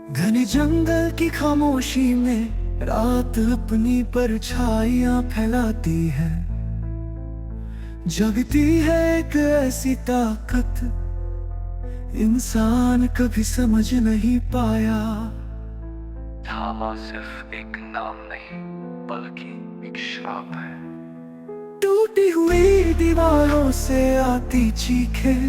घने जंगल की खामोशी में रात अपनी परछाइयां फैलाती है। जगती है एक ऐसी ताकत इंसान कभी समझ नहीं पाया। थामा सिर्फ एक नाम नहीं बल्कि एक श्राप है। टूटी हुई दीवारों से आती चीखें,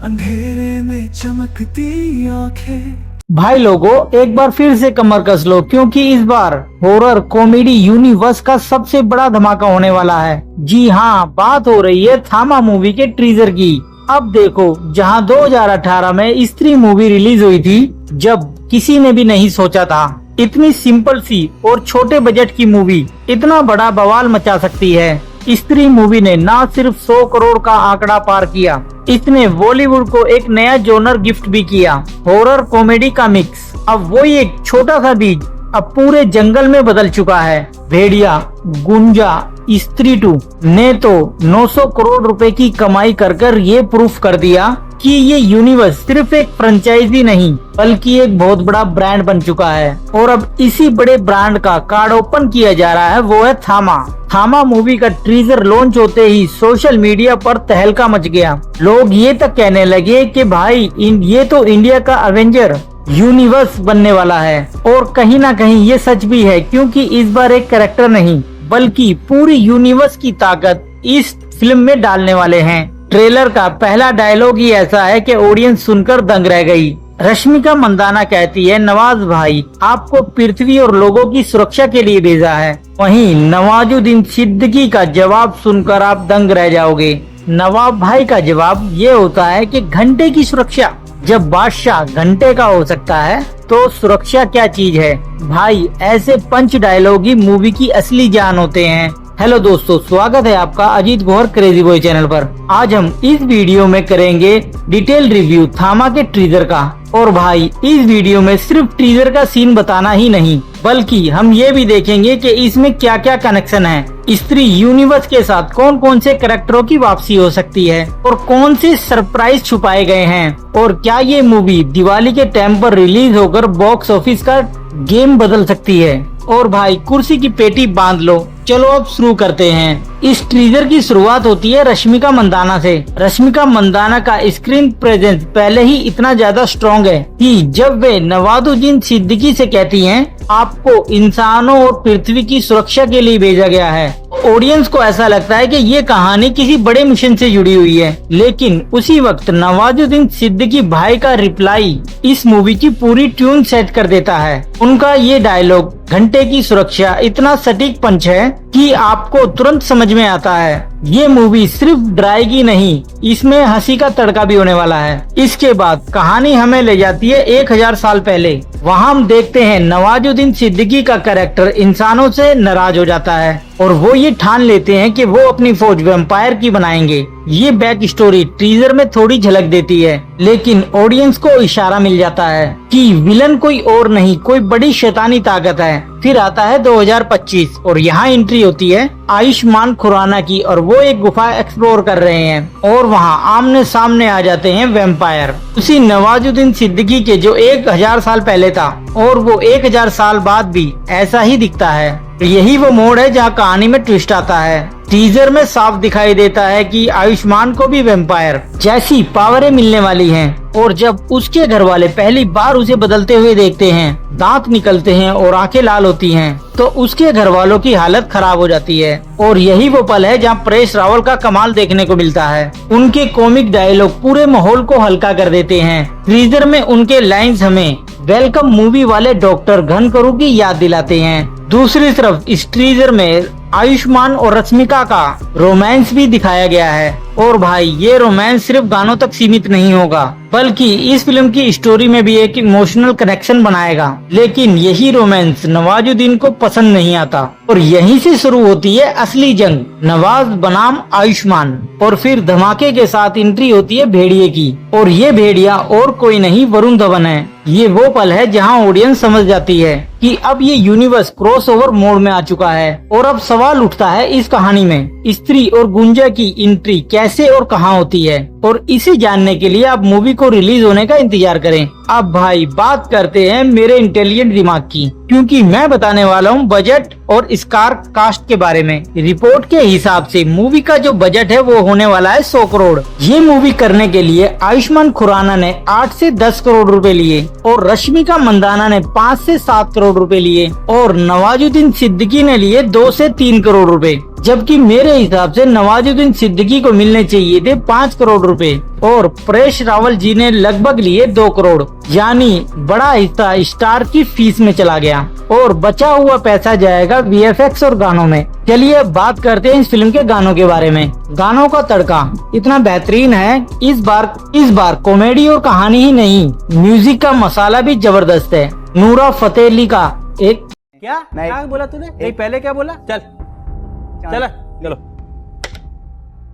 अंधेरे में चमकती आंखें। भाई लोगों, एक बार फिर से कमर कस लो क्योंकि इस बार हॉरर कॉमेडी यूनिवर्स का सबसे बड़ा धमाका होने वाला है। जी हाँ, बात हो रही है थामा मूवी के ट्रीजर की। अब देखो, जहां 2018 में स्त्री मूवी रिलीज हुई थी, जब किसी ने भी नहीं सोचा था इतनी सिंपल सी और छोटे बजट की मूवी इतना बड़ा बवाल मचा सकती है। स्त्री मूवी ने न सिर्फ 100 करोड़ का आंकड़ा पार किया, इसने बॉलीवुड को एक नया जोनर गिफ्ट भी किया, हॉरर कॉमेडी का मिक्स। अब वही एक छोटा सा बीज अब पूरे जंगल में बदल चुका है। भेड़िया, गुंजा, स्त्री 2 ने तो 900 करोड़ रुपए की कमाई कर ये प्रूफ कर दिया कि ये यूनिवर्स सिर्फ एक फ्रेंचाइजी नहीं बल्कि एक बहुत बड़ा ब्रांड बन चुका है। और अब इसी बड़े ब्रांड का कार्ड ओपन किया जा रहा है, वो है थामा। थामा मूवी का ट्रीजर लॉन्च होते ही सोशल मीडिया पर तहलका मच गया। लोग ये तक कहने लगे कि भाई ये तो इंडिया का एवेंजर यूनिवर्स बनने वाला है। और कहीं ना कहीं ये सच भी है, क्योंकि इस बार एक कैरेक्टर नहीं बल्कि पूरी यूनिवर्स की ताकत इस फिल्म में डालने वाले हैं। ट्रेलर का पहला डायलॉग ही ऐसा है कि ऑडियंस सुनकर दंग रह गई। रश्मिका मंदाना कहती है, नवाज भाई आपको पृथ्वी और लोगों की सुरक्षा के लिए भेजा है। वहीं नवाजुद्दीन सिद्दीकी का जवाब सुनकर आप दंग रह जाओगे। नवाब भाई का जवाब ये होता है कि घंटे की सुरक्षा। जब बादशाह घंटे का हो सकता है तो सुरक्षा क्या चीज है भाई। ऐसे पंच डायलॉग ही मूवी की असली जान होते हैं। हेलो दोस्तों, स्वागत है आपका Ajit Gauhar Crazy Boy channel पर। आज हम इस वीडियो में करेंगे डिटेल रिव्यू थामा के ट्रीजर का। और भाई इस वीडियो में सिर्फ ट्रीजर का सीन बताना ही नहीं बल्कि हम ये भी देखेंगे कि इसमें क्या क्या कनेक्शन है, स्त्री यूनिवर्स के साथ कौन कौन से कैरेक्टरों की वापसी हो सकती है और कौन से सरप्राइज छुपाए गए हैं, और क्या ये मूवी दिवाली के टाइम पर रिलीज होकर बॉक्स ऑफिस का गेम बदल सकती है। और भाई कुर्सी की पेटी बांध लो, चलो अब शुरू करते हैं। इस ट्रीजर की शुरुआत होती है रश्मिका मंदाना से। रश्मिका मंदाना का स्क्रीन प्रेजेंस पहले ही इतना ज्यादा स्ट्रॉन्ग है कि जब वे नवाजुद्दीन सिद्दीकी से कहती हैं, आपको इंसानों और पृथ्वी की सुरक्षा के लिए भेजा गया है, ऑडियंस को ऐसा लगता है कि ये कहानी किसी बड़े मिशन से जुड़ी हुई है। लेकिन उसी वक्त नवाजुद्दीन सिद्दीकी भाई का रिप्लाई इस मूवी की पूरी ट्यून सेट कर देता है। उनका ये डायलॉग घंटे की सुरक्षा इतना सटीक पंच है कि आपको तुरंत समझ में आता है ये मूवी सिर्फ डराएगी नहीं, इसमें हंसी का तड़का भी होने वाला है। इसके बाद कहानी हमें ले जाती है 1000 साल पहले। वहाँ हम देखते हैं नवाजुद्दीन सिद्दीकी का कैरेक्टर इंसानों से नाराज हो जाता है और वो ये ठान लेते हैं कि वो अपनी फौज वैम्पायर की बनाएंगे। ये बैक स्टोरी टीजर में थोड़ी झलक देती है, लेकिन ऑडियंस को इशारा मिल जाता है कि विलन कोई और नहीं, कोई बड़ी शैतानी ताकत है। फिर आता है 2025 और यहाँ एंट्री होती है आयुष्मान खुराना की, और वो एक गुफा एक्सप्लोर कर रहे हैं और वहाँ आमने सामने आ जाते हैं वैम्पायर उसी नवाजुद्दीन सिद्दीकी के जो 1000 साल पहले था, और वो 1000 साल बाद भी ऐसा ही दिखता है। यही वो मोड़ है जहाँ कहानी में ट्विस्ट आता है। टीजर में साफ दिखाई देता है कि आयुष्मान को भी वैम्पायर जैसी पावरें मिलने वाली हैं, और जब उसके घर वाले पहली बार उसे बदलते हुए देखते हैं, दांत निकलते हैं और आंखें लाल होती हैं, तो उसके घर वालों की हालत खराब हो जाती है। और यही वो पल है जहाँ परेश रावल का कमाल देखने को मिलता है। उनके कॉमिक डायलॉग पूरे माहौल को हल्का कर देते हैं। ट्रीजर में उनके लाइन्स हमें वेलकम मूवी वाले डॉक्टर घनकरू की याद दिलाते हैं। दूसरी तरफ इस ट्रीजर में आयुष्मान और रश्मिका का रोमांस भी दिखाया गया है। और भाई ये रोमांस सिर्फ गानों तक सीमित नहीं होगा बल्कि इस फिल्म की स्टोरी में भी एक इमोशनल कनेक्शन बनाएगा। लेकिन यही रोमांस नवाजुद्दीन को पसंद नहीं आता और यहीं से शुरू होती है असली जंग, नवाज बनाम आयुष्मान। और फिर धमाके के साथ एंट्री होती है भेड़िए की, और ये भेड़िया और कोई नहीं वरुण धवन है। ये वो पल है जहां ऑडियंस समझ जाती है कि अब ये यूनिवर्स क्रॉसओवर मोड में आ चुका है। और अब सवाल उठता है इस कहानी में स्त्री और गुंजा की एंट्री कैसे और कहां होती है, और इसे जानने के लिए आप मूवी को रिलीज होने का इंतजार करें। अब भाई बात करते हैं मेरे इंटेलिजेंट दिमाग की, क्योंकि मैं बताने वाला हूँ बजट और स्टार कास्ट के बारे में। रिपोर्ट के हिसाब से मूवी का जो बजट है वो होने वाला है 100 करोड़। ये मूवी करने के लिए आयुष्मान खुराना ने 8 से 10 करोड़ रुपए लिए और रश्मिका मंदाना ने 5 से 7 करोड़ रुपए लिए और नवाजुद्दीन सिद्दीकी ने लिए 2 से 3 करोड़ रुपए, जबकि मेरे हिसाब से नवाजुद्दीन सिद्दीकी को मिलने चाहिए थे 5 करोड़ रुपए और परेश रावल जी ने लगभग लिए 2 करोड़, यानी बड़ा हिस्सा स्टार की फीस में चला गया और बचा हुआ पैसा जाएगा वीएफएक्स और गानों में। चलिए अब बात करते हैं इस फिल्म के गानों के बारे में। गानों का तड़का इतना बेहतरीन है, इस बार कॉमेडी और कहानी ही नहीं, म्यूजिक का मसाला भी जबरदस्त है। नूरा फतेह अली का एक क्या बोला तूने? नहीं पहले क्या बोला? चल चलो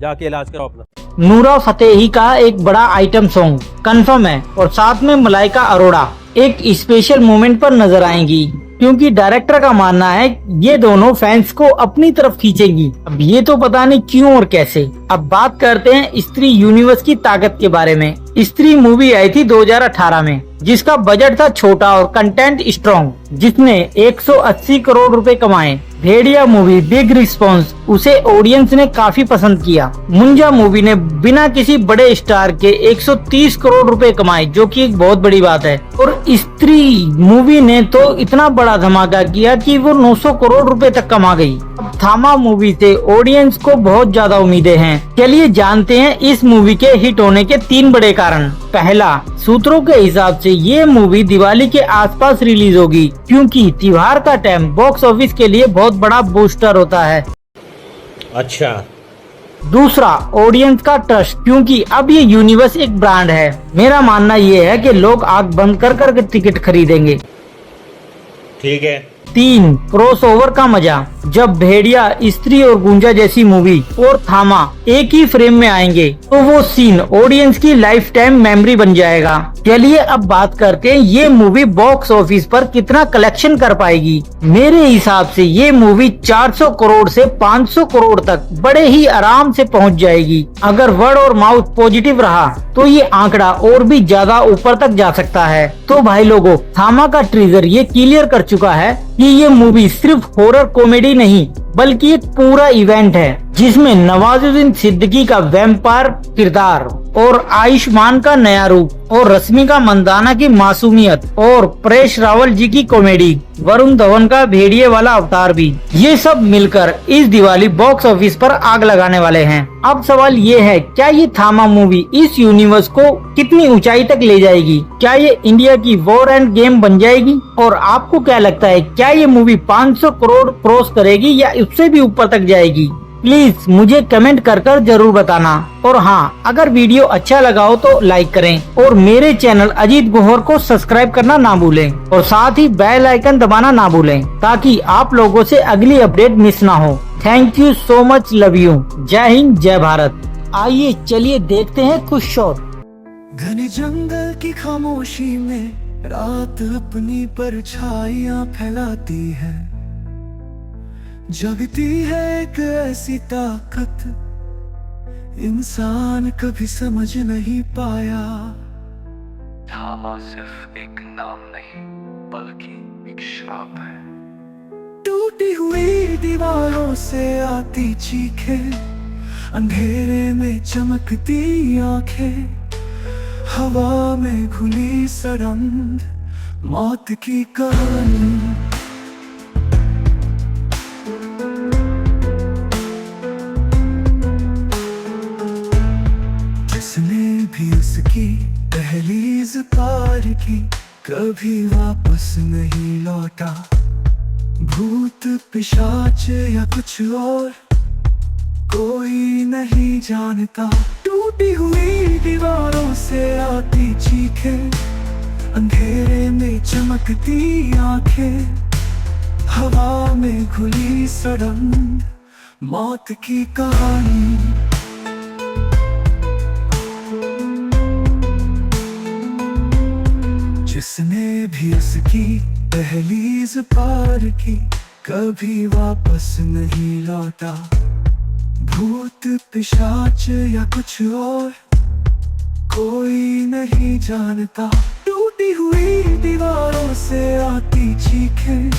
जाके इलाज करो अपना। नूरा फतेही का एक बड़ा आइटम सॉन्ग कंफर्म है और साथ में मलाइका अरोड़ा एक स्पेशल मोमेंट पर नजर आएंगी, क्योंकि डायरेक्टर का मानना है ये दोनों फैंस को अपनी तरफ खींचेंगी। अब ये तो पता नहीं क्यों और कैसे। अब बात करते हैं स्त्री यूनिवर्स की ताकत के बारे में। स्त्री मूवी आई थी 2018 में, जिसका बजट था छोटा और कंटेंट स्ट्रॉन्ग, जिसने 180 करोड़ रुपए कमाए। भेड़िया मूवी बिग रिस्पॉन्स, उसे ऑडियंस ने काफी पसंद किया। मुंजा मूवी ने बिना किसी बड़े स्टार के 130 करोड़ रुपए कमाए, जो कि एक बहुत बड़ी बात है। और स्त्री मूवी ने तो इतना बड़ा धमाका किया कि वो 900 करोड़ रुपए तक कमा गई। अब थामा मूवी से ऑडियंस को बहुत ज्यादा उम्मीदें हैं। चलिए जानते हैं इस मूवी के हिट होने के 3 बड़े कारण। पहला, सूत्रों के हिसाब से ये मूवी दिवाली के आसपास रिलीज होगी, क्योंकि त्योहार का टाइम बॉक्स ऑफिस के लिए बहुत बड़ा बूस्टर होता है। अच्छा। दूसरा, ऑडियंस का ट्रस्ट, क्योंकि अब ये यूनिवर्स एक ब्रांड है। मेरा मानना ये है कि लोग आंख बंद कर कर टिकट खरीदेंगे। ठीक है। 3, क्रॉसओवर का मजा, जब भेड़िया, स्त्री और गुंजा जैसी मूवी और थामा एक ही फ्रेम में आएंगे तो वो सीन ऑडियंस की लाइफ टाइम मेमोरी बन जाएगा। चलिए अब बात करते हैं ये मूवी बॉक्स ऑफिस पर कितना कलेक्शन कर पाएगी। मेरे हिसाब से ये मूवी 400 करोड़ से 500 करोड़ तक बड़े ही आराम से पहुंच जाएगी। अगर वर्ड और माउथ पॉजिटिव रहा तो ये आंकड़ा और भी ज्यादा ऊपर तक जा सकता है। तो भाई लोगों, थामा का ट्रीजर ये क्लियर कर चुका है कि ये मूवी सिर्फ हॉरर कॉमेडी नहीं, बल्कि एक पूरा इवेंट है, जिसमें नवाजुद्दीन सिद्दीकी का वैम्पायर किरदार और आयुष्मान का नया रूप और रश्मिका मंदाना की मासूमियत और परेश रावल जी की कॉमेडी, वरुण धवन का भेड़िए वाला अवतार भी, ये सब मिलकर इस दिवाली बॉक्स ऑफिस पर आग लगाने वाले हैं। अब सवाल ये है, क्या ये थामा मूवी इस यूनिवर्स को कितनी ऊंचाई तक ले जाएगी? क्या ये इंडिया की वॉर एंड गेम बन जाएगी? और आपको क्या लगता है, क्या ये मूवी 500 करोड़ क्रॉस करेगी या उससे भी ऊपर तक जाएगी? प्लीज मुझे कमेंट कर जरूर बताना। और हाँ, अगर वीडियो अच्छा लगा हो तो लाइक करें और मेरे चैनल अजीत गोहर को सब्सक्राइब करना ना भूलें और साथ ही बेल आइकन दबाना ना भूलें, ताकि आप लोगों से अगली अपडेट मिस ना हो। Thank you so much, love you. जय हिंद, जय भारत। आइए चलिए देखते हैं कुछ शॉट। घने जंगल की खामोशी में रात अपनी परछाइयां फैलाती है, जगती है एक ऐसी ताकत इंसान कभी समझ नहीं पाया। थामा सिर्फ एक नाम नहीं, बल्कि एक श्राप है। टूटी हुई दीवारों से आती चीखें, अंधेरे में चमकती आंखें, हवा में घुली सड़ंद, मौत की कहानी। जिसने भी उसकी दहलीज पार की, कभी वापस नहीं लौटा। भूत पिशाच या कुछ और कोई नहीं जानता। टूटी हुई दीवारों से आती चीखें, अंधेरे में चमकती आंखें, हवा में घुली सड़ंद, मौत की कहानी। जिसने भी उसकी दहलीज पार की, कभी वापस नहीं लौटा। भूत पिशाच या कुछ और कोई नहीं जानता। टूटी हुई दीवारों से आती चीखें,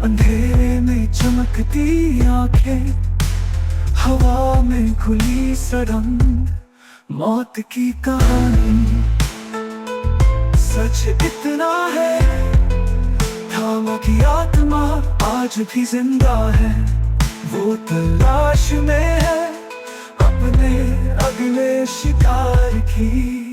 अंधेरे में चमकती आंखें, हवा में खुली सड़क, मौत की कहानी। सच इतना है, थामा की आत्मा आज भी जिंदा है। वो तलाश में है अपने अगले शिकार की।